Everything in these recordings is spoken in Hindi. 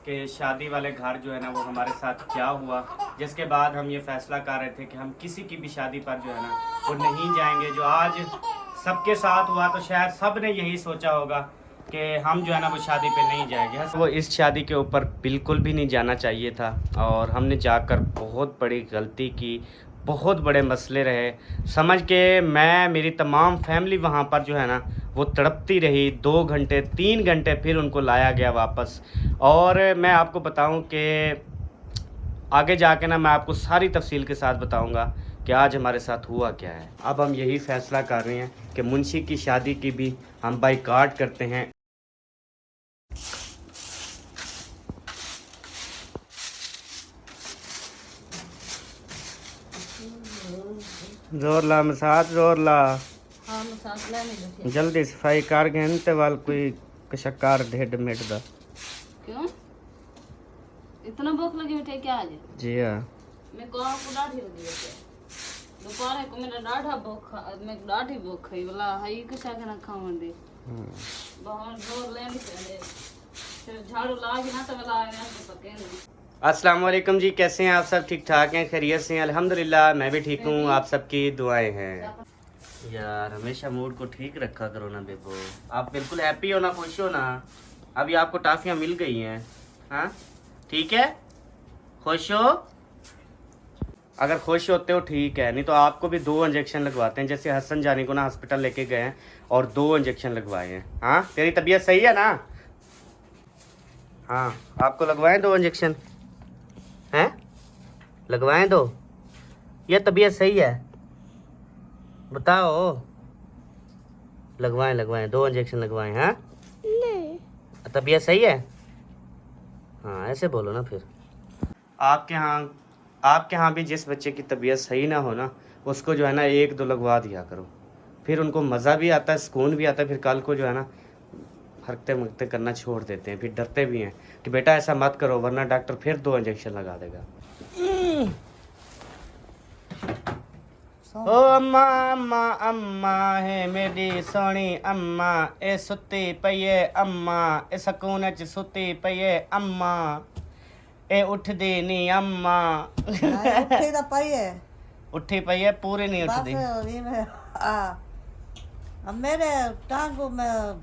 कि शादी वाले घर जो है ना वो हमारे साथ क्या हुआ, जिसके बाद हम ये फैसला कर रहे थे कि हम किसी की भी शादी पर जो है ना वो नहीं जाएंगे। जो आज सबके साथ हुआ तो शायद सब ने यही सोचा होगा कि हम जो है ना वो शादी पे नहीं जाएंगे। वो इस शादी के ऊपर बिल्कुल भी नहीं जाना चाहिए था और हमने जाकर बहुत बड़ी गलती की, बहुत बड़े मसले रहे। समझ के मैं मेरी तमाम फैमिली वहाँ पर जो है ना वो तड़पती रही। 2 घंटे 3 घंटे फिर उनको लाया गया वापस। और मैं आपको बताऊं कि आगे जाके ना मैं आपको सारी तफसील के साथ बताऊंगा कि आज हमारे साथ हुआ क्या है। अब हम यही फैसला कर रहे हैं कि मुंशी की शादी की भी हम बाइकाट करते हैं। जोर ला मसाज, जोर ला। हाँ मसाज लेने दो। जल्दी सफाई कर घंटे वाल कोई कशकार ढेड मेट दा। क्यों इतना भूख लगी बैठे क्या आज? जी हाँ, मैं कौन को डाढ़ी लगी बैठे दोपहर को मेरा डाढ़ा भूख, मैं डाढ़ी भूख है वाला हई कशा के ना खावन दे बहुत जोर लेने चले फिर झाड़ू लाग ना तो वाला आने तो पके नहीं। अस्सलाम वालेकुम जी, कैसे हैं आप सब? ठीक ठाक हैं, खैरियत से हैं? अल्हम्दुलिल्लाह मैं भी ठीक हूँ, आप सबकी दुआएं हैं। यार हमेशा मूड को ठीक रखा करो ना बेबो, आप बिल्कुल हैप्पी हो ना, खुश हो ना। अभी आपको टाफियाँ मिल गई हैं, हाँ ठीक है, खुश हो। अगर खुश होते हो ठीक है, नहीं तो आपको भी 2 इंजेक्शन लगवाते हैं। जैसे हसन जानी को ना हॉस्पिटल लेके गए हैं और 2 इंजेक्शन लगवाए हैं। हाँ तेरी तबीयत सही है ना? हाँ आपको लगवाएं 2 इंजेक्शन हैं? लगवाएं 2? ये तबीयत सही है? बताओ। लगवाएं लगवाएं 2 इंजेक्शन लगवाएं। हाँ नहीं तबीयत सही है? हाँ ऐसे बोलो ना फिर। आपके यहाँ भी जिस बच्चे की तबीयत सही ना हो ना, उसको जो है ना 1-2 लगवा दिया करो। फिर उनको मज़ा भी आता है, सुकून भी आता है। फिर कल को जो है ना हरकते मरकते करना छोड़ देते हैं, फिर डरते भी हैं कि बेटा ऐसा मत करो वरना डॉक्टर फिर 2 इंजेक्शन लगा देगा। ओ अम्मा अम्मा अम्मा है मेरी सोनी अम्मा, ए सुती पई है अम्मा, ए सकून च सुती पई है अम्मा, ए उठदी नहीं अम्मा। ਉੱਠੀ ਤਾਂ ਪਈ ਹੈ उठी पई है, पूरी नहीं बस उठदी। अभी मैं अब मेरे टांगों में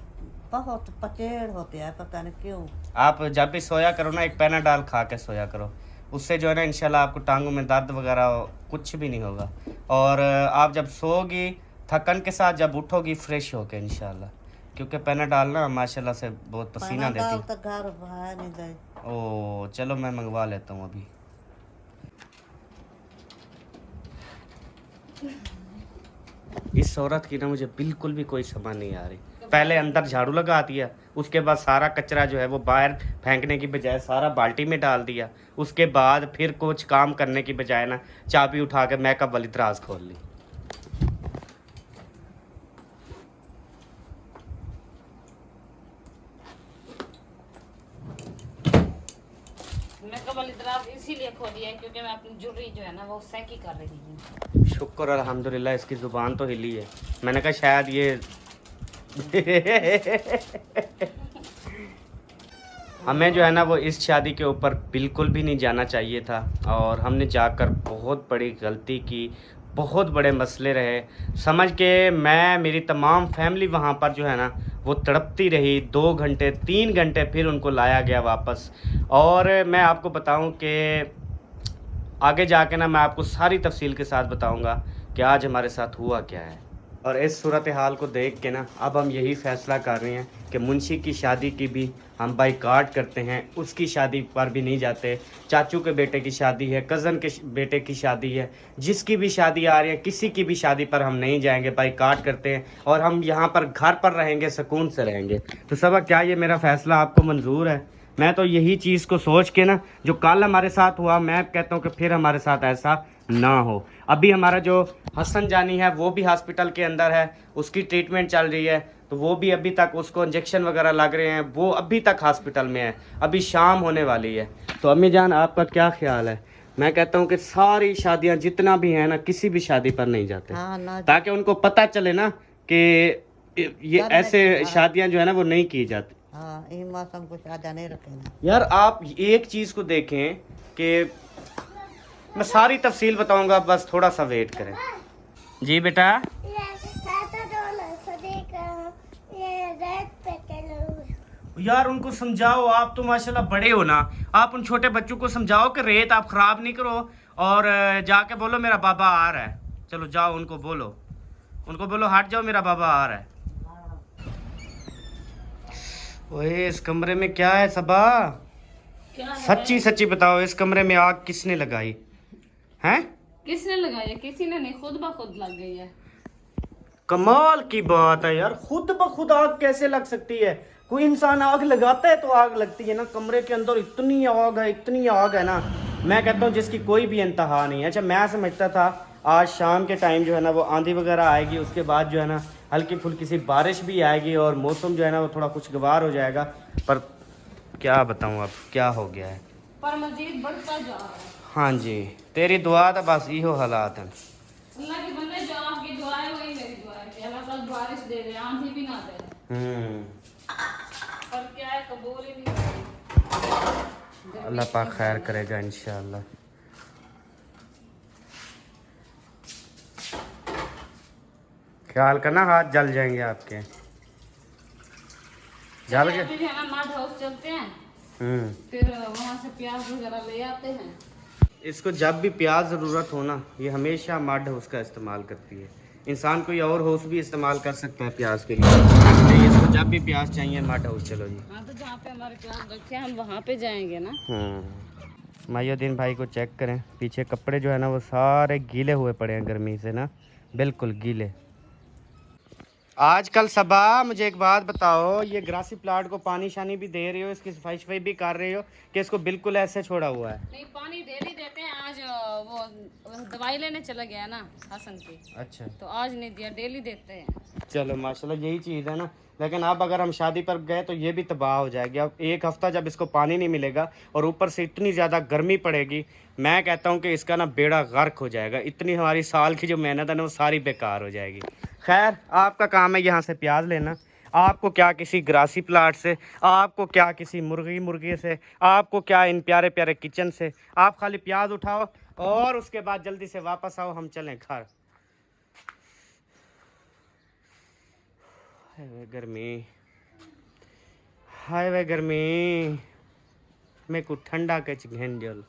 बहुत पचेड़ होते हैं, पता नहीं क्यों। आप जब भी सोया करो ना एक पैनाडॉल खा के सोया करो, उससे जो है ना इंशाल्लाह आपको टांगों में दर्द वगैरह कुछ भी नहीं होगा। और आप जब सोओगी थकन के साथ, जब उठोगी फ्रेश होके इंशाल्लाह, क्योंकि पैनाडॉल ना माशाल्लाह से बहुत पसीना देती पैनाडॉल है। तो घर है नहीं गए। ओ चलो मैं मंगवा लेता हूँ अभी। इस औरत की ना मुझे बिल्कुल भी कोई समझ नहीं आ रही। पहले अंदर झाड़ू लगा दिया, उसके बाद सारा कचरा जो है वो बाहर फेंकने की बजाय सारा बाल्टी में डाल दिया। उसके बाद फिर कुछ काम करने की बजाय ना चाबी उठा के मेकअप वाली दराज खोल ली। मेकअप वाली तरफ इसीलिए खोली है क्योंकि मैं अपनी ज्वेलरी जो है ना वो सैकी कर रही हूँ। शुक्र अल्हम्दुलिल्लाह इसकी ज़ुबान तो हिली है। मैंने कहा शायद ये हमें जो है ना वो इस शादी के ऊपर बिल्कुल भी नहीं जाना चाहिए था और हमने जाकर बहुत बड़ी गलती की, बहुत बड़े मसले रहे। समझ के मैं मेरी तमाम फैमिली वहाँ पर जो है ना वो तड़पती रही। 2 घंटे 3 घंटे फिर उनको लाया गया वापस। और मैं आपको बताऊं कि आगे जाके ना मैं आपको सारी तफसील के साथ बताऊंगा कि आज हमारे साथ हुआ क्या है। और इस सूरत हाल को देख के ना अब हम यही फ़ैसला कर रहे हैं कि मुंशी की शादी की भी हम बाइकाट करते हैं, उसकी शादी पर भी नहीं जाते। चाचू के बेटे की शादी है, कज़न के बेटे की शादी है, जिसकी भी शादी आ रही है किसी की भी शादी पर हम नहीं जाएंगे, बाइकाट करते हैं। और हम यहाँ पर घर पर रहेंगे, सुकून से रहेंगे। तो सबा क्या ये मेरा फ़ैसला आपको मंजूर है? मैं तो यही चीज़ को सोच के ना जो कल हमारे साथ हुआ, मैं कहता हूँ कि फिर हमारे साथ ऐसा ना हो। अभी हमारा जो हसन जानी है वो भी हॉस्पिटल के अंदर है, उसकी ट्रीटमेंट चल रही है, तो वो भी अभी तक उसको इंजेक्शन वगैरह लग रहे हैं, वो अभी तक हॉस्पिटल में है। अभी शाम होने वाली है। तो अम्मी जान आपका क्या ख्याल है? मैं कहता हूँ कि सारी शादियाँ जितना भी हैं ना किसी भी शादी पर नहीं जाते, हाँ ना ताकि उनको पता चले ना कि ये घर में- ऐसे हाँ। शादियाँ जो है ना वो नहीं की जाती। हाँ, इन मौसम को ज्यादा नहीं रखेना। यार आप एक चीज़ को देखें कि मैं सारी तफसील बताऊंगा, बस थोड़ा सा वेट करें। जी बेटा, यार उनको समझाओ, आप तो माशाल्लाह बड़े हो ना, आप उन छोटे बच्चों को समझाओ कि रेत आप ख़राब नहीं करो, और जाके बोलो मेरा बाबा आ रहा है। चलो जाओ, उनको बोलो हट जाओ, मेरा बाबा आ रहा है। ओए इस कमरे में क्या है सबा? क्या है? सच्ची सच्ची बताओ, इस कमरे में आग किसने लगाई हैं? किसने लगाई है? किसी ने नहीं, खुद ब खुद लग गई है। कमाल की बात है यार, खुद ब खुद आग कैसे लग सकती है? कोई इंसान आग लगाता है तो आग लगती है ना। कमरे के अंदर इतनी आग है ना, मैं कहता हूँ जिसकी कोई भी इंतहा नहीं है। अच्छा मैं समझता था आज शाम के टाइम जो है ना वो आंधी वगैरह आएगी, उसके बाद जो है ना हल्की फुल्की सी बारिश भी आएगी और मौसम जो है ना वो थोड़ा खुशगवार हो जाएगा, पर क्या बताऊँ अब क्या हो गया है। पर मजीद बढ़ता जा रहा है। हाँ जी, तेरी दुआ तो बस इहो हालात हैं। अल्लाह के बंदे, जो आपकी दुआ है वही मेरी दुआ है कि अल्लाह ताला बारिश दे दे, आंधी भी ना दे। पर क्या है, कबूल ही नहीं हो रही। अल्लाह पाक खैर करेगा इंशाअल्लाह। ख्याल करना हाथ जल जाएंगे आपके। जल गए? अभी भी है ना, मार्ट हाउस चलते हैं, हम्म। फिर वहाँ से प्याज वगैरह ले आते हैं। इसको जब भी प्याज ज़रूरत हो ना, ये हमेशा मड हाउस का इस्तेमाल करती है। इंसान कोई और हाउस भी इस्तेमाल कर सकता है प्याज के लिए, नहीं इसको जब भी प्याज चाहिए मड हाउस। चलो जी। हाँ, तो जहाँ पे हमारे प्याज रखे हैं हम वहाँ पे जाएंगे ना। मायुद्दीन भाई को चेक करें, पीछे कपड़े जो है ना वो सारे गीले हुए पड़े हैं गर्मी से ना, बिल्कुल गीले। आजकल सबा मुझे एक बात बताओ, ये ग्रासी प्लांट को पानी शानी भी दे रही हो, इसकी सफाई सफाई भी कर रही हो कि इसको बिल्कुल ऐसे छोड़ा हुआ है? नहीं, पानी डेली देते हैं। आज वो दवाई लेने चला गया ना हसन की, अच्छा, तो आज नहीं दिया, डेली देते हैं। चलो माशाल्लाह यही चीज़ है ना। लेकिन अब अगर हम शादी पर गए तो ये भी तबाह हो जाएगी। अब एक हफ़्ता जब इसको पानी नहीं मिलेगा और ऊपर से इतनी ज़्यादा गर्मी पड़ेगी, मैं कहता हूँ कि इसका ना बेड़ा गर्क हो जाएगा। इतनी हमारी साल की जो मेहनत है ना वो सारी बेकार हो जाएगी। खैर आपका काम है यहाँ से प्याज लेना, आपको क्या किसी ग्रासी प्लाट से, आपको क्या किसी मुर्गी से, आपको क्या इन प्यारे प्यारे किचन से। आप खाली प्याज उठाओ और उसके बाद जल्दी से वापस आओ, हम चलें घर। हाय वे गर्मी, हाय वे गर्मी, मैं को ठंडा के घेन जल।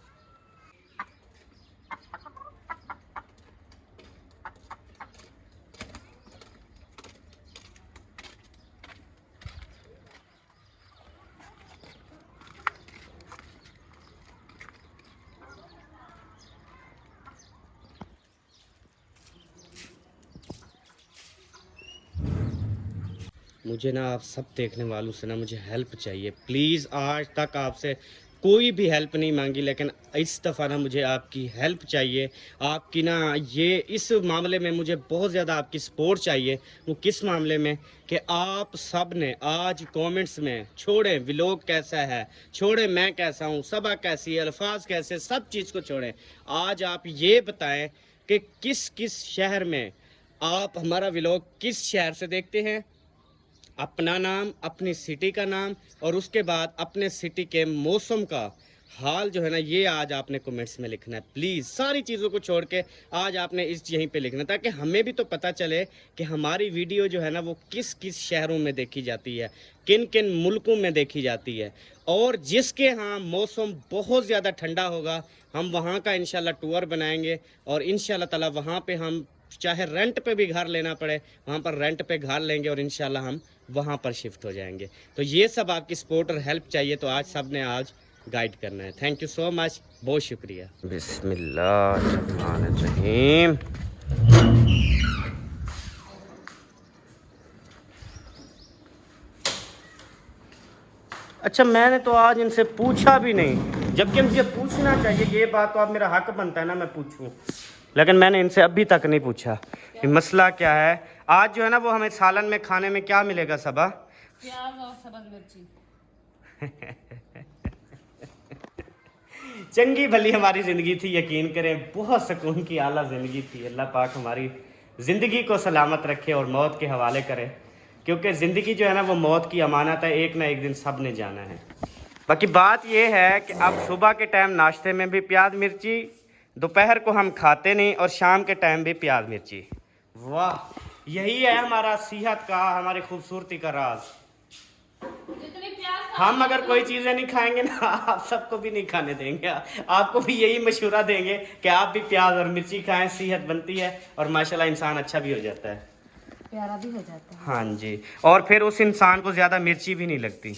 मुझे ना आप सब देखने वालों से ना मुझे हेल्प चाहिए प्लीज़। आज तक आपसे कोई भी हेल्प नहीं मांगी, लेकिन इस दफ़ा ना मुझे आपकी हेल्प चाहिए। आपकी ना ये इस मामले में मुझे बहुत ज़्यादा आपकी सपोर्ट चाहिए। वो किस मामले में कि आप सब ने आज कमेंट्स में छोड़ें व्लॉग कैसा है, छोड़ें मैं कैसा हूँ, सबा कैसी है, अल्फाज कैसे, सब चीज़ को छोड़ें। आज आप ये बताएं कि किस किस शहर में आप हमारा व्लॉग किस शहर से देखते हैं, अपना नाम, अपनी सिटी का नाम और उसके बाद अपने सिटी के मौसम का हाल जो है ना ये आज आपने कमेंट्स में लिखना है। प्लीज़ सारी चीज़ों को छोड़ के आज आपने इस यहीं पे लिखना, ताकि हमें भी तो पता चले कि हमारी वीडियो जो है ना वो किस किस शहरों में देखी जाती है, किन किन मुल्कों में देखी जाती है। और जिसके यहाँ मौसम बहुत ज़्यादा ठंडा होगा हम वहाँ का इंशाल्लाह टूर बनाएंगे और इंशाल्लाह ताला वहाँ पे हम चाहे रेंट पे भी घर लेना पड़े वहाँ पर रेंट पे घर लेंगे और इंशाल्लाह हम वहाँ पर शिफ्ट हो जाएंगे। तो ये सब आपकी सपोर्ट और हेल्प चाहिए, तो आज सब ने आज गाइड करना है। थैंक यू सो मच, बहुत शुक्रिया। बिस्मिल्लाहिर्रहमानिर्रहीम। अच्छा मैंने तो आज इनसे पूछा भी नहीं, जबकि मुझे पूछना चाहिए, ये बात तो अब मेरा हक बनता है ना मैं पूछूं, लेकिन मैंने इनसे अभी तक नहीं पूछा कि मसला क्या है। आज जो है ना वो हमें सालन में खाने में क्या मिलेगा सबा? प्याज और सब्ज़ मिर्ची। चंगी भली हमारी ज़िंदगी थी, यकीन करें बहुत सुकून की आला ज़िंदगी थी। अल्लाह पाक हमारी ज़िंदगी को सलामत रखे और मौत के हवाले करे क्योंकि ज़िंदगी जो है ना वो मौत की अमानत है, एक ना एक दिन सब ने जाना है। बाकी बात ये है कि अब सुबह के टाइम नाश्ते में भी प्याज मिर्ची, दोपहर को हम खाते नहीं, और शाम के टाइम भी प्याज मिर्ची। वाह, यही है हमारा सेहत का, हमारी खूबसूरती का राज। जितनी प्याज हम अगर कोई चीज़ें नहीं खाएंगे ना, आप सबको भी नहीं खाने देंगे। आपको भी यही मशवरा देंगे कि आप भी प्याज और मिर्ची खाएं, सेहत बनती है और माशाल्लाह इंसान अच्छा भी हो जाता है, प्यारा भी हो जाता है। हाँ जी। और फिर उस इंसान को ज़्यादा मिर्ची भी नहीं लगती,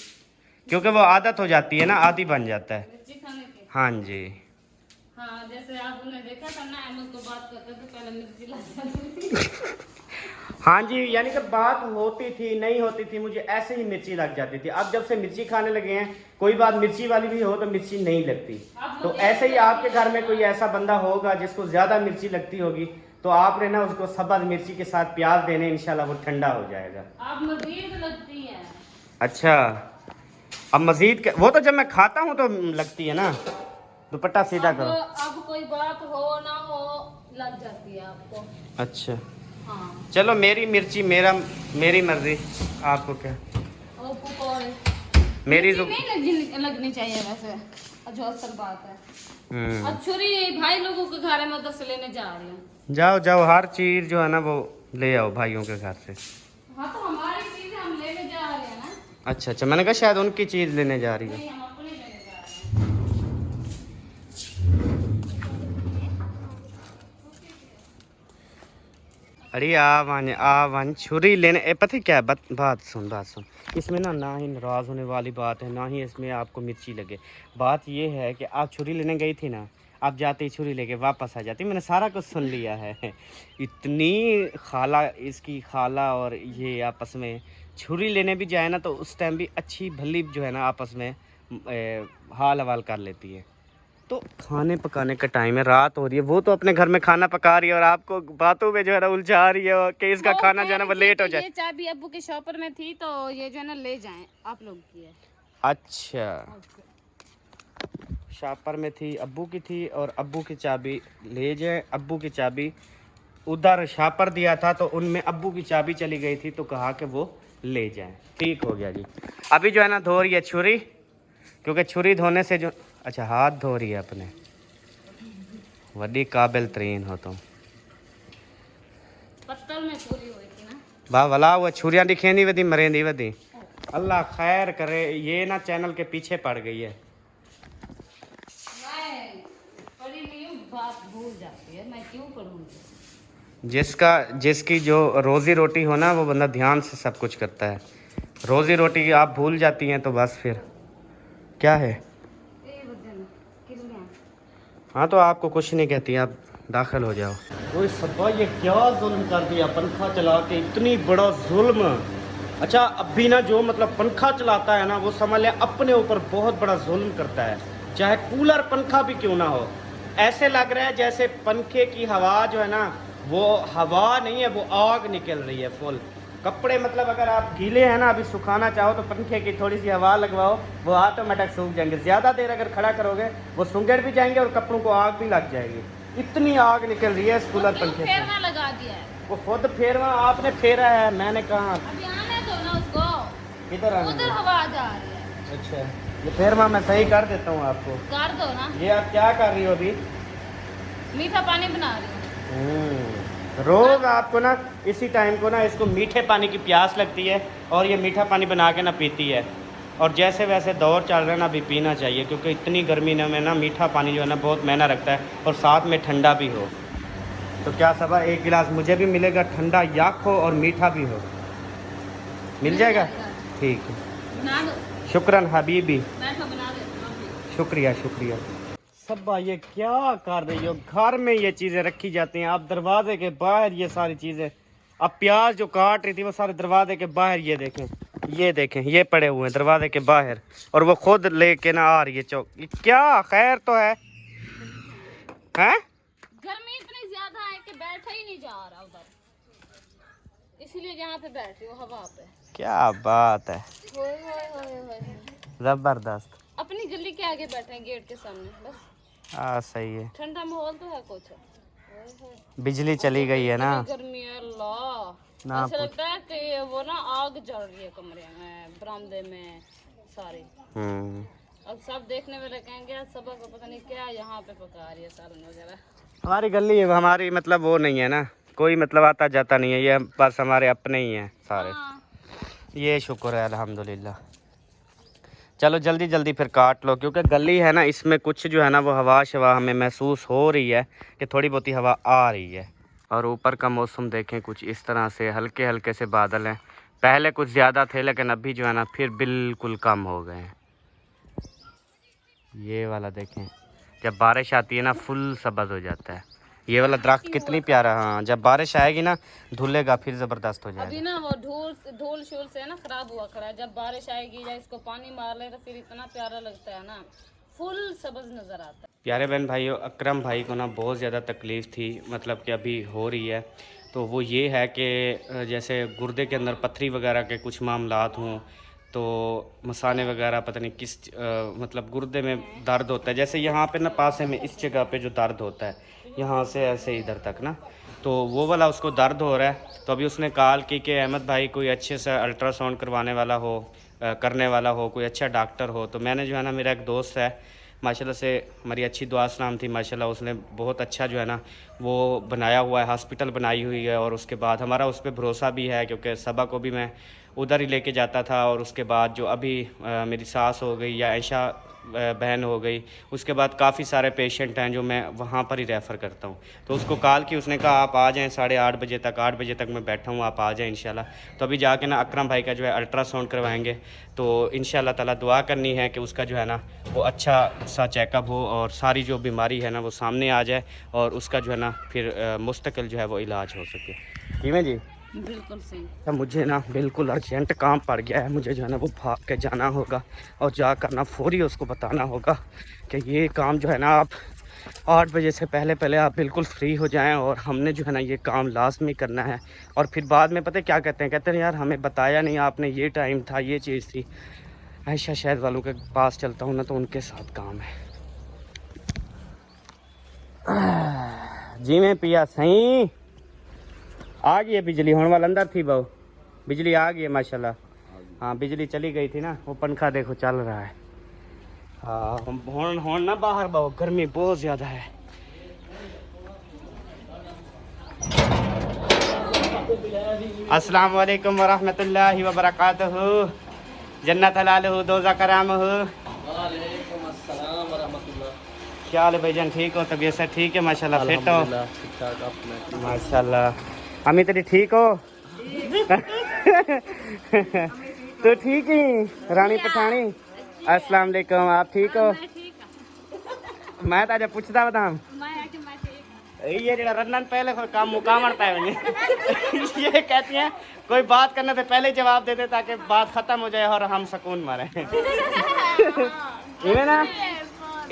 क्योंकि वो आदत हो जाती है ना, आदी बन जाता है। मिर्ची खाने की। हाँ जी। हाँ, जैसे आपने देखा था ना, अहमद को बात करते तो पहले मिर्ची ला जाती थी। हाँ जी, यानी कि बात होती थी नहीं होती थी, मुझे ऐसे ही मिर्ची लग जाती थी। अब जब से मिर्ची खाने लगे हैं, कोई बात मिर्ची वाली भी हो तो मिर्ची नहीं लगती। तो ऐसे ही आपके घर में कोई ऐसा बंदा होगा जिसको ज़्यादा मिर्ची लगती होगी, तो आपने ना उसको सब्ज़ मिर्ची के साथ प्याज देने, इंशाल्लाह वो ठंडा हो जाएगा। आप मजीद लगती है। अच्छा, अब मजीद वो तो जब मैं खाता हूँ तो लगती है ना। दुपट्टा सीधा करो। अब कोई बात हो ना हो लग जाती है आपको। अच्छा, हाँ। चलो मेरी मिर्ची मेरी मर्जी, आपको क्या। और पकौड़े मेरी नहीं लगनी चाहिए वैसे, जो असल बात है। अब छुरी भाई लोगों के घर में उधर से लेने जा रही हूँ। जाओ जाओ, हर चीज जो है ना वो ले आओ भाइयों के घर से। हाँ, तो हमारी चीजें हम लेने जा रहे हैं ना। अच्छा अच्छा, मैंने कहा शायद उनकी चीज लेने जा रही है। नहीं, हम अपने लेने जा रहे हैं। अरे आवन छुरी लेने पता है क्या बात सुन। इसमें ना ही नाराज़ होने वाली बात है, ना ही इसमें आपको मिर्ची लगे। बात ये है कि आप छुरी लेने गई थी ना, आप जाते ही छुरी लेके वापस आ जाती। मैंने सारा कुछ सुन लिया है। इतनी इसकी खाला और ये आपस में छुरी लेने भी जाए ना, तो उस टाइम भी अच्छी भली जो है ना आपस में हाल हवाल कर लेती है। तो खाने पकाने का टाइम है, रात हो रही है, वो तो अपने घर में खाना पका रही है और आपको बातों में जो है ना उलझा रही है कि इसका खाना जो है ना वो लेट हो जाए। ये चाबी अब्बू के शॉपर में थी, तो ये जो है ना ले जाएं आप लोग की है। अच्छा, शॉपर में थी, अब्बू की थी, और अब्बू की चाबी ले जाए। अब्बू की चाबी उधर शॉपर दिया था, तो उनमें अब्बू की चाबी चली गई थी, तो कहा कि वो ले जाएं। ठीक हो गया जी। अभी जो है ना धो रही है छुरी, क्योंकि छुरी धोने से जो अच्छा हाथ धो रही है अपने। वड्डी काबिल तरीन हो तुम। पत्तल में छुरी हुई थी ना। वाह भला वो छुरियाँ दिखेंदी वदी मरेंदी वदी। अल्लाह खैर करे, ये ना चैनल के पीछे पड़ गई है। मैं पढ़ी नहीं हूँ, बात भूल जाती है, मैं क्यों पढ़ूंगी। जिसकी जो रोज़ी रोटी हो ना, वो बंदा ध्यान से सब कुछ करता है। रोज़ी रोटी आप भूल जाती हैं तो बस फिर क्या है। हाँ, तो आपको कुछ नहीं कहती, आप दाखिल हो जाओ। कोई सब्बा ये क्या जुल्म कर दिया, पंखा चला के, इतनी बड़ा जुल्म। अच्छा, अब भी ना जो मतलब पंखा चलाता है ना, वो समझ ले अपने ऊपर बहुत बड़ा जुल्म करता है, चाहे कूलर पंखा भी क्यों ना हो। ऐसे लग रहा है जैसे पंखे की हवा जो है ना, वो हवा नहीं है, वो आग निकल रही है फुल। कपड़े मतलब अगर आप गीले हैं ना, अभी सुखाना चाहो तो पंखे की थोड़ी सी हवा लगवाओ, वो ऑटोमेटिक सूख जाएंगे। ज़्यादा देर अगर खड़ा करोगे वो सुंगड़ भी जाएंगे और कपड़ों को आग भी लग जाएगी। इतनी आग निकल रही है इस कूलर पंखे से। फेरना लगा दिया है। वो खुद फेरवा आपने फेरा है, मैंने कहा। अभी आने दो ना उसको, किधर आने उधर दो? हवा जा रही है। अच्छा, ये फेरवा मैं सही कर देता हूँ आपको। कर दो ना। ये आप क्या कर रही हो अभी? मीठा पानी बना रही हूँ। रोज आपको ना इसी टाइम को ना इसको मीठे पानी की प्यास लगती है, और ये मीठा पानी बना के ना पीती है। और जैसे वैसे दौर चल रहा है ना, अभी पीना चाहिए, क्योंकि इतनी गर्मी में ना मीठा पानी जो है ना बहुत महंगा रखता है, और साथ में ठंडा भी हो। तो क्या सबा एक गिलास मुझे भी मिलेगा, ठंडा याक हो और मीठा भी हो, मिल जाएगा? ठीक है, बना दो। शुक्रन हबीबी, मैं तो बना देती हूँ। शुक्रिया शुक्रिया। सब्बा ये क्या कर रही हो? घर में ये चीज़ें रखी जाती हैं, आप दरवाजे के बाहर ये सारी चीज़ें। अब प्याज जो काट रही थी वो सारे दरवाजे के बाहर, ये देखें ये पड़े हुए हैं दरवाजे के बाहर, और वो खुद लेके ना आ रही है चौक। ये क्या खैर तो है? हैं? गर्मी इतनी ज्यादा है कि बैठा ही नहीं जा रहा उधर, इसीलिए यहाँ पे बैठी हूँ हवा पे। क्या बात है, होए होए होए होए। जबरदस्त। अपनी गली के आगे बैठे हैं, गेट के सामने बस। हाँ सही है। ठंडा माहौल तो है कुछ। होए होए। बिजली चली गई है ना। गर्मी है अल्लाह। ना ऐसा लगता है कि वो ना आग जल रही है कमरे में, बरामदे में सारे। अब सब देखने में लगेंगे सबक को पता नहीं क्या यहाँ पे पका रही है सालन वगैरह। हमारी गली है, हमारी मतलब वो नहीं है ना, कोई मतलब आता जाता नहीं है, ये बस हमारे अपने ही हैं सारे। हाँ। ये शुक्र है अल्हम्दुलिल्लाह। चलो जल्दी जल्दी फिर काट लो, क्योंकि गली है ना, इसमें कुछ जो है ना वो हवा शवा हमें महसूस हो रही है कि थोड़ी बहुत ही हवा आ रही है। और ऊपर का मौसम देखें कुछ इस तरह से, हल्के हल्के से बादल हैं। पहले कुछ ज़्यादा थे लेकिन अभी जो है ना फिर बिल्कुल कम हो गए हैं। ये वाला देखें, जब बारिश आती है ना फुल सब्ज़ हो जाता है। ये वाला दरख्त कितनी प्यारा, हाँ जब बारिश आएगी ना धुलेगा फिर ज़बरदस्त हो अभी जाएगा। ना वो धूल शूल से ना खराब हुआ खड़ा है, जब बारिश आएगी या इसको पानी मार ले तो फिर इतना प्यारा लगता है ना, फुल सब्ज नजर आता है। प्यारे बहन भाइयों, अकरम भाई को ना बहुत ज़्यादा तकलीफ़ थी, मतलब कि अभी हो रही है। तो वो ये है कि जैसे गुर्दे के अंदर पथरी वगैरह के कुछ मामलात हों, तो मसाने वगैरह पता नहीं किस मतलब गुर्दे में दर्द होता है। जैसे यहाँ पे ना पास में इस जगह पे जो दर्द होता है, यहाँ से ऐसे इधर तक ना, तो वो वाला उसको दर्द हो रहा है। तो अभी उसने कॉल की कि अहमद भाई कोई अच्छे से अल्ट्रासाउंड करवाने वाला हो, करने वाला हो, कोई अच्छा डॉक्टर हो। तो मैंने जो है ना, मेरा एक दोस्त है माशाल्लाह से, हमारी अच्छी दुआ सलाम थी माशाल्लाह, उसने बहुत अच्छा जो है ना वो बनाया हुआ है, हॉस्पिटल बनाई हुई है। और उसके बाद हमारा उस पर भरोसा भी है, क्योंकि सबा को भी मैं उधर ही लेके जाता था। और उसके बाद जो अभी मेरी सास हो गई या ऐशा बहन हो गई, उसके बाद काफ़ी सारे पेशेंट हैं जो मैं वहाँ पर ही रेफ़र करता हूँ। तो उसको कॉल की, उसने कहा आप आ जाएं 8:30 बजे तक, 8 बजे तक मैं बैठा हूँ, आप आ जाएं इंशाल्लाह। तो अभी जाके ना अकरम भाई का जो है अल्ट्रासाउंड करवाएंगे, तो इंशाल्लाह ताला दुआ करनी है कि उसका जो है ना वो अच्छा सा चेकअप हो और सारी जो बीमारी है ना वो सामने आ जाए, और उसका जो है ना फिर मुस्तकिल जो है वो इलाज हो सके। ठीक जी, बिल्कुल सही। तो मुझे ना बिल्कुल अर्जेंट काम पड़ गया है, मुझे जो है ना वो भाग के जाना होगा और जाकर ना फौरी उसको बताना होगा कि ये काम जो है ना आप 8 बजे से पहले पहले आप बिल्कुल फ्री हो जाएं, और हमने जो है ना ये काम लाजमी करना है। और फिर बाद में पता है क्या कहते हैं यार हमें बताया नहीं आपने, ये टाइम था, ये चीज़ थी। ऐशा शहर वालों के पास चलता हूँ ना तो उनके साथ काम है। जी मैं पिया सही आ गई है बिजली, होने वाला अंदर थी बहु, बिजली आ गई है माशाल्लाह। हाँ बिजली चली गई थी ना, वो पंखा देखो चल रहा है। हाँ होन ना बाहर बहु गर्मी बहुत ज़्यादा है। अस्सलाम वालेकुम वरहमतुल्लाहि वबरकातुहू, जन्नत हलालहू दोज़ख करामहू। क्या हाल है भाईजान, ठीक हो? तबीयत से ठीक है माशाल्लाह, फिट हो माशाल्लाह। अम्मी तेरी ठीक हो? तो ठीक ही रानी पठानी। अस्सलाम वालेकुम, आप ठीक हो? मैं तो आज पूछता बताऊं ये जरा रनन पहले कोई काम मुकामता है ये कहती हैं कोई बात करने से पहले जवाब दे दे ताकि बात खत्म हो जाए और हम सुकून मारे। ये ना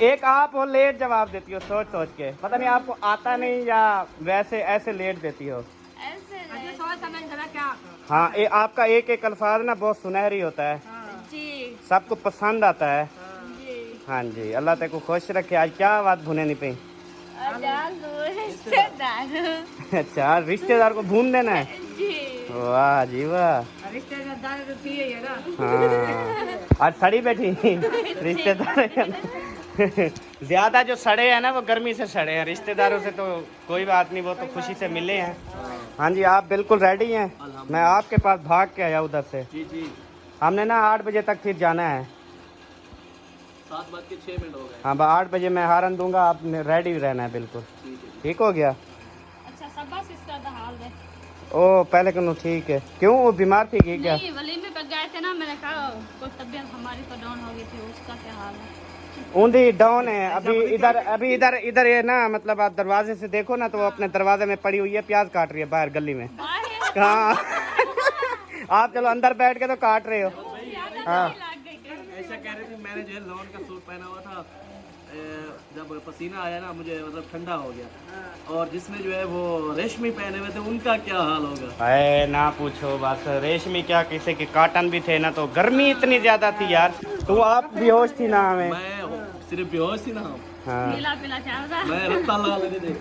एक आप हो लेट जवाब देती हो सोच सोच के, पता नहीं आपको आता नहीं या वैसे ऐसे लेट देती हो। हाँ आपका एक एक अल्फाज ना बहुत सुनहरी होता है, सबको पसंद आता है। हाँ जी, अल्लाह तेरे को खुश रखे। आज क्या बात भुने नहीं पई? अच्छा रिश्तेदार को भून देना है, वाह जी वाह। रिश्तेदार तो थी है ना, हाँ आज सड़ी बैठी रिश्तेदार ज्यादा जो सड़े हैं ना वो गर्मी से सड़े हैं, रिश्तेदारों से तो कोई बात नहीं, वो तो खुशी से मिले हैं। हाँ जी आप बिल्कुल रेडी हैं? मैं आपके पास भाग के आया उधर से। जी हमने ना 8 बजे तक फिर जाना है, 7:06 हो गए। हाँ 8 बजे मैं हारन दूंगा, आपने रेडी रहना है बिल्कुल। ठीक हो गया? अच्छा सब बस इसका हाल है। ओ पहले क्यों? ठीक है, क्यों वो बीमार थी क्या? नहीं वलीमे पे गए थे ना, मैंने कहा कोई तबीयत हमारी तो डाउन हो गई थी, उसका क्या हाल है? ऊंधी डाउन है अभी इधर ये ना, मतलब आप दरवाजे से देखो ना तो वो अपने दरवाजे में पड़ी हुई है, प्याज काट रही है बाहर गली में। हाँ आप चलो अंदर बैठ के तो काट रहे हो। हाँ ऐसा कह रहे थे, मैंने जो है लॉन का सूट पहना हुआ था, जब पसीना आया ना मुझे मतलब ठंडा हो गया। और जिसने जो है वो रेशमी पहने हुए थे उनका क्या हाल होगा? अरे ना पूछो बस, रेशमी क्या किसी के काटन भी थे ना, तो गर्मी इतनी ज्यादा थी यार। तो आप बेहोश थी ना? हमें मैं सिर्फ बेहोश थी ना। हाँ पीला पीला चावल मैं रत्ता लगा लगे थे।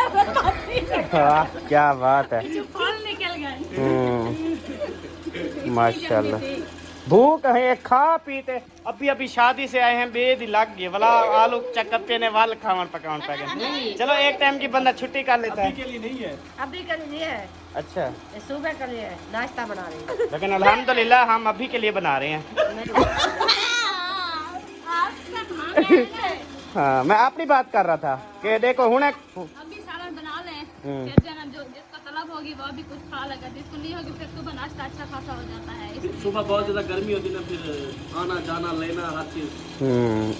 वाह, क्या बात है। फल निकल गए। माशाल्लाह। भूख है, खा पीते। अभी अभी शादी से आए हैं, बेद ही लग गए वाला आलू चक्कपे ने वाल खावन पकावन पा गए। चलो एक टाइम की बंदा छुट्टी कर लेता है। के लिए नहीं है। अभी के लिए है, अच्छा, ये सुबह के लिए नाश्ता बना रही हूँ। लेकिन अल्हम्दुलिल्लाह हम अभी के लिए बना रहे हैं। हाँ, मैं अपनी बात कर रहा था कि देखो हुने अभी सालन बना लें, हम्म। फिर जो है ना जो जिसका तलब होगी वो भी कुछ खा लेगा, जिसको नहीं होगी फिर सुबह नाश्ता अच्छा खासा हो जाता है। सुबह बहुत ज्यादा गर्मी होती है ना, फिर आना जाना लेना हर चीज।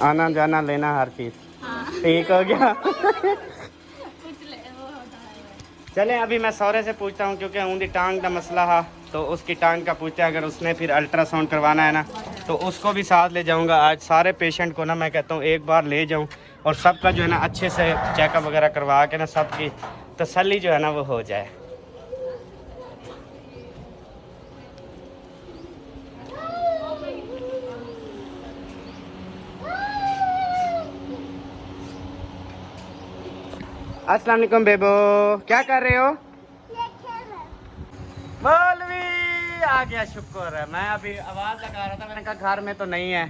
आना जाना लेना हर चीज हाँ। ठीक हो गया। कुछ ले वो होता है। चलें अभी मैं सौरे से पूछता हूँ, क्योंकि उनकी टांग का मसला है, तो उसकी टांग का पूछते हैं। अगर उसने फिर अल्ट्रासाउंड करवाना है ना, तो उसको भी साथ ले जाऊँगा। आज सारे पेशेंट को ना मैं कहता हूँ एक बार ले जाऊँ और सबका जो है ना अच्छे से चेकअप वगैरह करवा के ना सबकी तसल्ली जो है ना वो हो जाए। अस्सलाम वालेकुम बेबो, क्या कर रहे हो? मौलवी आ गया, शुक्र है। मैं अभी आवाज़ लगा रहा था, मैंने कहा घर में तो नहीं है।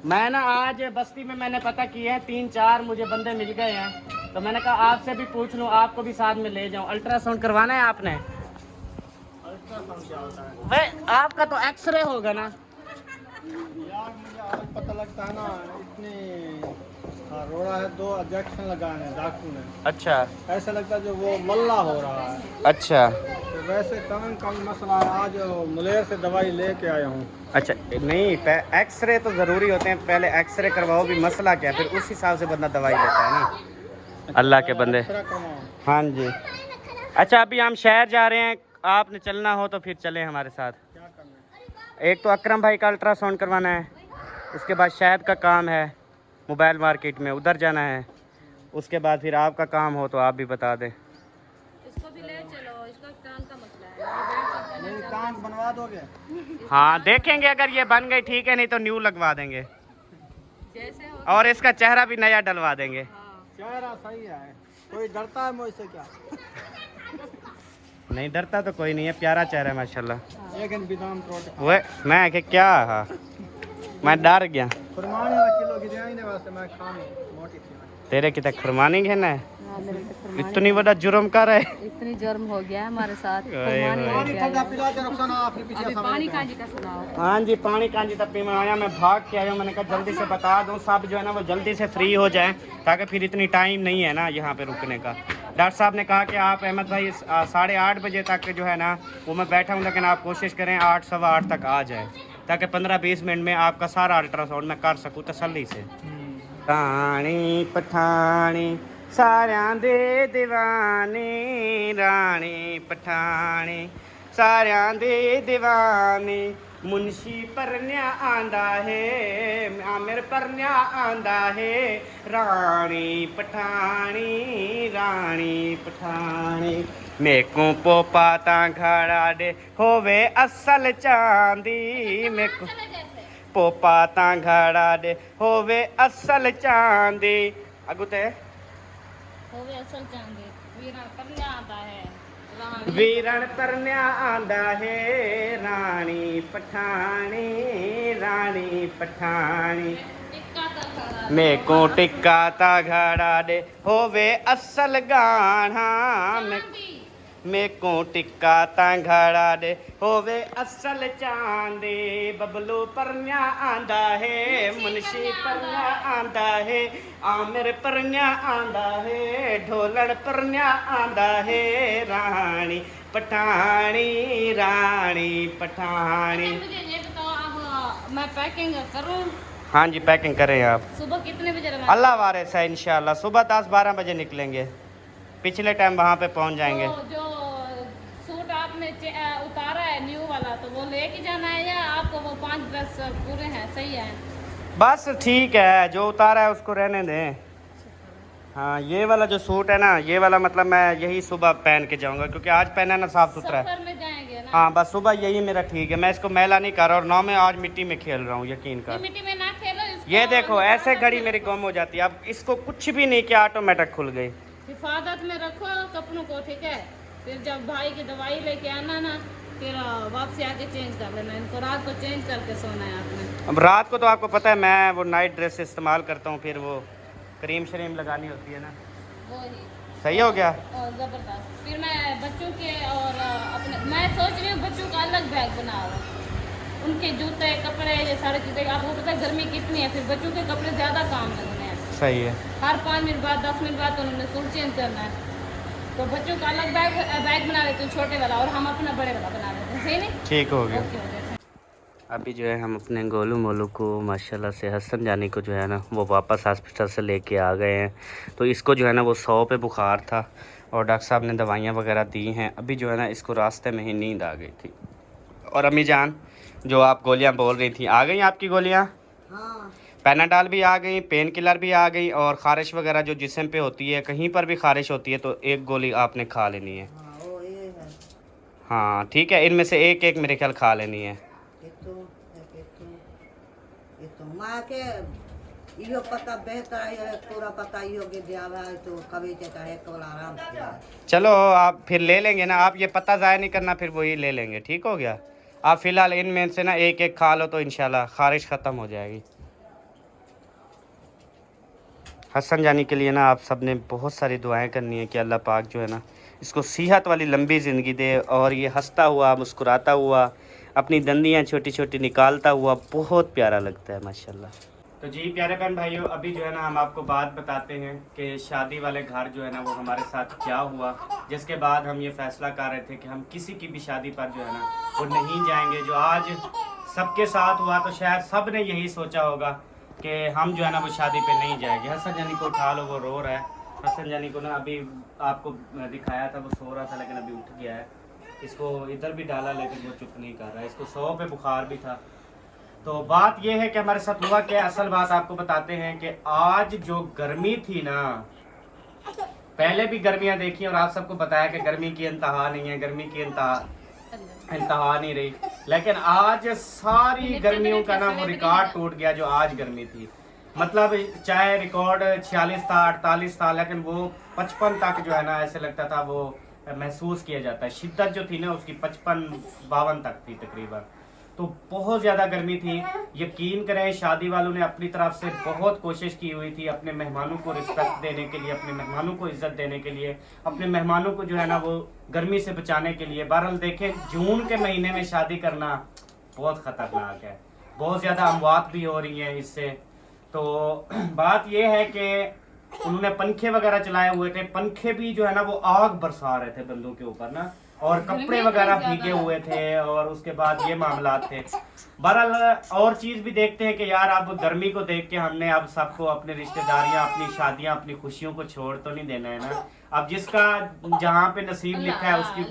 मैं ना आज बस्ती में मैंने पता किया है, 3-4 मुझे बंदे मिल गए हैं, तो मैंने कहा आपसे भी पूछ लूँ, आपको भी साथ में ले जाऊँ। अल्ट्रासाउंड करवाना है आपने? अल्ट्रासाउंड क्या होता है भाई आपका तो एक्सरे होगा ना। यार मुझे आज पता लगता है ना, इतनी रोड़ा है, 2 इंजेक्शन लगाए हैं डॉक्टर ने। अच्छा ऐसा लगता है जो वो मल्ला हो रहा है। अच्छा तो वैसे कम मसला है। आज मुलेर से दवाई लेके आया हूँ। अच्छा, नहीं एक्सरे तो ज़रूरी होते हैं, पहले एक्सरे करवाओ भी मसला क्या है, फिर उस हिसाब से बंदा दवाई लेता है ना। अल्लाह के बंदे। एक्सरे करवाओ। हाँ जी। अच्छा अभी हम शहर जा रहे हैं, आपने चलना हो तो फिर चलें हमारे साथ। क्या करना है? एक तो अकरम भाई का अल्ट्रासाउंड करवाना है, उसके बाद शायद का काम है मोबाइल मार्केट में, उधर जाना है। उसके बाद फिर आपका काम हो तो आप भी बता दें। इसको भी ले चलो, इसका कान का मसला है। मेरी टांग बनवा दोगे? हाँ देखेंगे, अगर ये बन गई ठीक है, नहीं तो न्यू लगवा देंगे जैसे हो। और इसका चेहरा भी नया डलवा देंगे। चेहरा सही है, कोई डरता है मुझसे क्या? नहीं डरता तो कोई नहीं है, प्यारा चेहरा है माशाल्लाह। एक दिन बिदाम तोड़ वो मैं कि क्या हाँ, मैं डर गया। फरमानी ना किलो की देने वास्ते मैं खानी मोटी थी। तेरे की तक फरमानी है ना, इतनी बड़ा जुर्म कर रहा है। इतनी जुर्म हो गया है हमारे साथ। पानी ठंडा पिला के रुखसाना आखिरी पीछे सब। पानी काजी का सुनाओ। हाँ जी, पानी कांजी तक पी में आया, मैं भाग के आया हूँ। मैंने कहा जल्दी से बता दूँ, सब जो है ना वो जल्दी से फ्री हो जाए, ताकि फिर इतनी टाइम नहीं है ना यहाँ पे रुकने का। डॉक्टर साहब ने कहा कि आप अहमद भाई 8:30 बजे तक जो है ना वो मैं बैठा हूँ, लेकिन आप कोशिश करें 8 सवा 8 तक आ जाए, ताकि 15-20 मिनट में आपका सारा अल्ट्रासाउंड मैं कर सकूँ तसल्ली से। रानी पठानी सारियां दे दीवाने, रानी पठानी सारियां दे दीवाने, मुंशी परन्या आंदा है, आमिर परन्या आंदा है, रानी पठानी रानी पठानी। मेको पोपा ता घड़ा दे होवे असल चांदी, मेको पोपा ता घड़ा दे होवे असल चांदी। अगुते होवे असल चांदी, वीरा परन्या आता है, वीरण परन्या आंदा है, रानी पठानी रानी पठानी। मेको टिक्का ता घड़ा दे होवे असल गाना, मेको टिक्का ता घड़ा दे होवे असल चांदी। बबलू परन्या आंदा है, मुंशी परन्या आंदा है, आमिर परन्या आंदा है, ढोलण परन्या आंदा है, रानी पठानी रानी पठानी। मुझे ये बताओ अब मैं पैकिंग करूं? हाँ जी पैकिंग करें आप। सुबह कितने बजे रवाना? अल्लाह वारिस है इंशाल्लाह, सुबह 10-12 बजे निकलेंगे, पिछले टाइम वहाँ पे पहुँच जाएंगे। तो जो सूट आपने उतारा है न्यू वाला, तो वो लेके जाना है या आपको वो 5 ड्रेस पूरे हैं? सही है, बस ठीक है, जो उतारा है उसको रहने दें। हाँ ये वाला जो सूट है ना, ये वाला मतलब मैं यही सुबह पहन के जाऊंगा, क्योंकि आज पहना ना साफ सुथरा है। सफर में जाएंगे ना? हाँ बस सुबह यही मेरा ठीक है, मैं इसको मैला नहीं कर रहा, और 9 में आज मिट्टी में खेल रहा हूँ, यकीन ये कर। मिट्टी में ना खेलो इसको। ये देखो ऐसे घड़ी मेरी गुम हो जाती है, अब इसको कुछ भी नहीं किया ऑटोमेटिक खुल गई। हिफाजत में रखो कपड़ों को, ठीक है। फिर जब भाई की दवाई लेके आना ना, फिर वापसी आके चेंज कर लेना इनको, रात को चेंज करके सोना है आपने। अब रात को तो आपको पता है मैं वो नाइट ड्रेस इस्तेमाल करता हूँ, फिर वो क्रीम श्रीम लगानी होती है ना। वही सही हो गया। और ज़बरदस्त। फिर मैं बच्चों के और अपने, मैं सोच रही हूँ बच्चों का अलग बैग बनाऊँ, उनके जूते कपड़े ये सारे चीज़ें। आपको पता है गर्मी कितनी है, फिर बच्चों के कपड़े ज़्यादा काम लगने हैं। सही है। हर 5 मिनट बाद 10 मिनट बाद तो उन्होंने सूट चेंज करना है, तो बच्चों का अलग बैग बना लेते हैं छोटे वाला, और हम अपना बड़े वाला बना लेते हैं। सही नहीं? ठीक हो गया। ओके हो गया। अभी जो है हम अपने गोलू मोलू को माशाल्लाह से हसन जानी को जो है ना वो वापस हॉस्पिटल से लेके आ गए हैं। तो इसको जो है ना वो 100 पे बुखार था और डॉक्टर साहब ने दवाइयाँ वगैरह दी हैं। अभी जो है ना इसको रास्ते में ही नींद आ गई थी। और अम्मी जान जो आप गोलियाँ बोल रही थी आ गई आपकी गोलियाँ? हाँ पैनाडाल भी आ गई, पेन किलर भी आ गई, और ख़ारिश वगैरह जो जिस्म पे होती है, कहीं पर भी ख़ारिश होती है तो एक गोली आपने खा लेनी है। हाँ वो ये है। हाँ ठीक है, इनमें से एक एक मेरे ख्याल खा लेनी है। तो माँ के इहो पता बेहतर है, पूरा पता इहो के दिया है तो कभी चाहे एक वाला आराम से। चलो आप फिर ले लेंगे ना, आप ये पता ज़ाया नहीं करना, फिर वही ले लेंगे। ठीक हो गया। आप फ़िलहाल इनमें से ना एक एक खा लो तो इंशाल्लाह ख़ारिश ख़त्म हो जाएगी। हसन जानी के लिए ना आप सब ने बहुत सारी दुआएं करनी है कि अल्लाह पाक जो है ना इसको सेहत वाली लंबी ज़िंदगी दे, और ये हंसता हुआ मुस्कुराता हुआ अपनी दंदियाँ छोटी छोटी निकालता हुआ बहुत प्यारा लगता है माशाल्लाह। तो जी प्यारे बहन भाइयों, अभी जो है ना हम आपको बात बताते हैं कि शादी वाले घर जो है ना वो हमारे साथ क्या हुआ, जिसके बाद हम ये फ़ैसला कर रहे थे कि हम किसी की भी शादी पर जो है ना वो नहीं जाएंगे। जो आज सबके साथ हुआ तो शायद सब ने यही सोचा होगा कि हम जो है ना वो शादी पे नहीं जाएंगे। हसन जानी को उठा लो, वो रो रहा है। हसन जानी को ना अभी आपको दिखाया था, वो सो रहा था लेकिन अभी उठ गया है। इसको इधर भी डाला लेकिन वो चुप नहीं कर रहा है। इसको 100 पे बुखार भी था। तो बात ये है कि हमारे साथ हुआ क्या, असल बात आपको बताते हैं कि आज जो गर्मी थी ना, पहले भी गर्मियां देखी और आप सबको बताया कि गर्मी की इंतहा नहीं है, गर्मी की इंतहा नहीं रही, लेकिन आज सारी गर्मियों का ना वो रिकॉर्ड टूट गया जो आज गर्मी थी। मतलब चाहे रिकॉर्ड 46 था 48 था, लेकिन वो 55 तक जो है ना ऐसे लगता था वो महसूस किया जाता है। शिद्दत जो थी ना उसकी 55-52 तक थी तकरीबन। तो बहुत ज़्यादा गर्मी थी। यकीन करें शादी वालों ने अपनी तरफ से बहुत कोशिश की हुई थी अपने मेहमानों को रिस्पेक्ट देने के लिए, अपने मेहमानों को इज्जत देने के लिए, अपने मेहमानों को जो है ना वो गर्मी से बचाने के लिए। बहरहाल देखें, जून के महीने में शादी करना बहुत ख़तरनाक है, बहुत ज़्यादा अमवात भी हो रही हैं इससे। तो बात यह है कि उन्होंने पंखे वगैरह चलाए हुए थे, पंखे भी जो है ना वो आग बरसा रहे थे बंदों के ऊपर ना, और कपड़े वगैरह भीगे हुए थे, और उसके बाद ये मामला थे। बहरहाल और चीज़ भी देखते हैं कि यार अब गर्मी को देख के हमने अब सबको अपनी रिश्तेदारियां, अपनी शादियां, अपनी खुशियों को छोड़ तो नहीं देना है ना। अब जिसका जहाँ पे नसीब लिखा है उसकी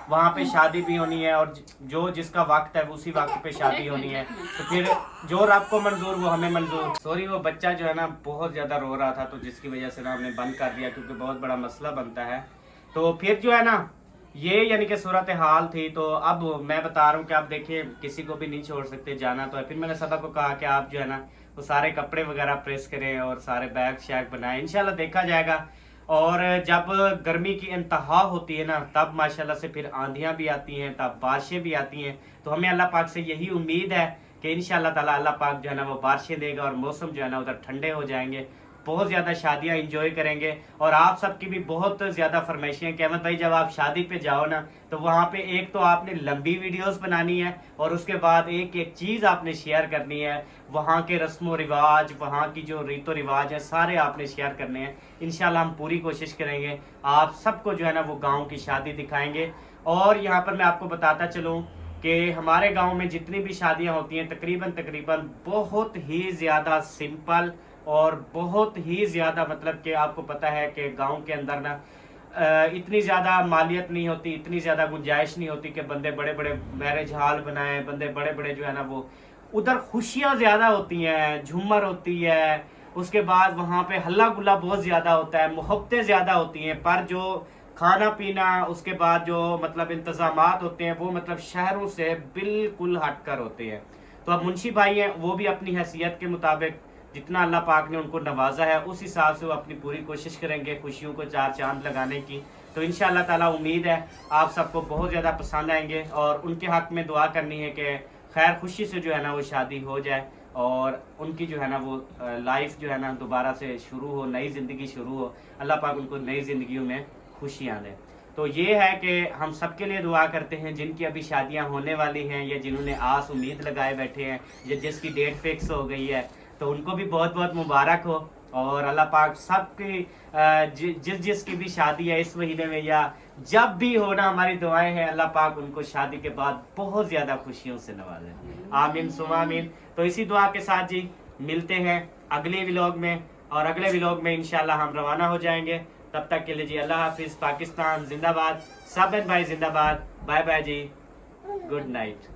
वहाँ पे शादी भी होनी है, और जो जिसका वक्त है उसी वक्त पे शादी होनी है। तो फिर जो रब को मंजूर वो हमें मंजूर। सॉरी, वो बच्चा जो है ना बहुत ज़्यादा रो रहा था, तो जिसकी वजह से ना हमने बंद कर दिया, क्योंकि बहुत बड़ा मसला बनता है। तो फिर जो है ना ये यानी कि सूरत हाल थी। तो अब मैं बता रहा हूँ कि आप देखिए किसी को भी नहीं छोड़ सकते, जाना तो है। फिर मैंने सबा को कहा कि आप जो है ना वो सारे कपड़े वगैरह प्रेस करें और सारे बैग शैग बनाएं, इंशाल्लाह देखा जाएगा। और जब गर्मी की इंतहा होती है ना तब माशाल्लाह से फिर आंधियाँ भी आती हैं, तब बारिशें भी आती हैं। तो हमें अल्लाह पाक से यही उम्मीद है कि इंशाल्लाह ताला अल्लाह पाक जो है ना वो बारिशें देगा और मौसम जो है ना उधर ठंडे हो जाएंगे, बहुत ज़्यादा शादियाँ इंजॉय करेंगे। और आप सबकी भी बहुत ज़्यादा फरमाइशें हैं कि अहमद भाई जब आप शादी पे जाओ ना तो वहाँ पे एक तो आपने लंबी वीडियोस बनानी है, और उसके बाद एक एक चीज़ आपने शेयर करनी है, वहाँ के रस्म व रिवाज, वहाँ की जो रीतो रिवाज है सारे आपने शेयर करने हैं। इंशाल्लाह हम पूरी कोशिश करेंगे आप सबको जो है ना वो गाँव की शादी दिखाएंगे। और यहाँ पर मैं आपको बताता चलूँ कि हमारे गाँव में जितनी भी शादियाँ होती हैं तकरीबन बहुत ही ज़्यादा सिंपल और बहुत ही ज़्यादा, मतलब कि आपको पता है कि गांव के अंदर ना इतनी ज़्यादा मालियत नहीं होती, इतनी ज़्यादा गुंजाइश नहीं होती कि बंदे बड़े बड़े मैरिज हॉल बनाएं, बंदे बड़े बड़े जो है ना वो उधर खुशियाँ ज़्यादा होती हैं, झूमर होती है, उसके बाद वहाँ पे हल्ला गुल्ला बहुत ज़्यादा होता है, मोहब्बतें ज़्यादा होती हैं। पर जो खाना पीना उसके बाद जो मतलब इंतज़ामात होते हैं वो मतलब शहरों से बिल्कुल हट कर होते हैं। तो अब मुंशी भाई हैं वो भी अपनी हैसियत के मुताबिक जितना अल्लाह पाक ने उनको नवाजा है उस हिसाब से वो अपनी पूरी कोशिश करेंगे खुशियों को चार चांद लगाने की। तो इंशाअल्लाह ताला उम्मीद है आप सबको बहुत ज़्यादा पसंद आएंगे और उनके हक़ में दुआ करनी है कि खैर खुशी से जो है ना वो शादी हो जाए और उनकी जो है ना वो लाइफ जो है ना दोबारा से शुरू हो, नई ज़िंदगी शुरू हो। अल्लाह पाक उनको नई ज़िंदगियों में खुशियाँ दें। तो ये है कि हम सबके लिए दुआ करते हैं जिनकी अभी शादियां होने वाली हैं या जिन्होंने आस उम्मीद लगाए बैठे हैं या जिसकी डेट फिक्स हो गई है, तो उनको भी बहुत बहुत मुबारक हो। और अल्लाह पाक सबकी जिसकी भी शादी है इस महीने में या जब भी हो ना, हमारी दुआएं हैं अल्लाह पाक उनको शादी के बाद बहुत ज़्यादा खुशियों से नवाजे। आमीन सुमा आमीन। तो इसी दुआ के साथ जी मिलते हैं अगले व्लॉग में, और अगले व्लॉग में इंशाल्लाह हम रवाना हो जाएंगे। तब तक के लिए जी अल्लाह हाफिज़। पाकिस्तान जिंदाबाद, साबिर भाई जिंदाबाद। बाय बाय जी, गुड नाइट।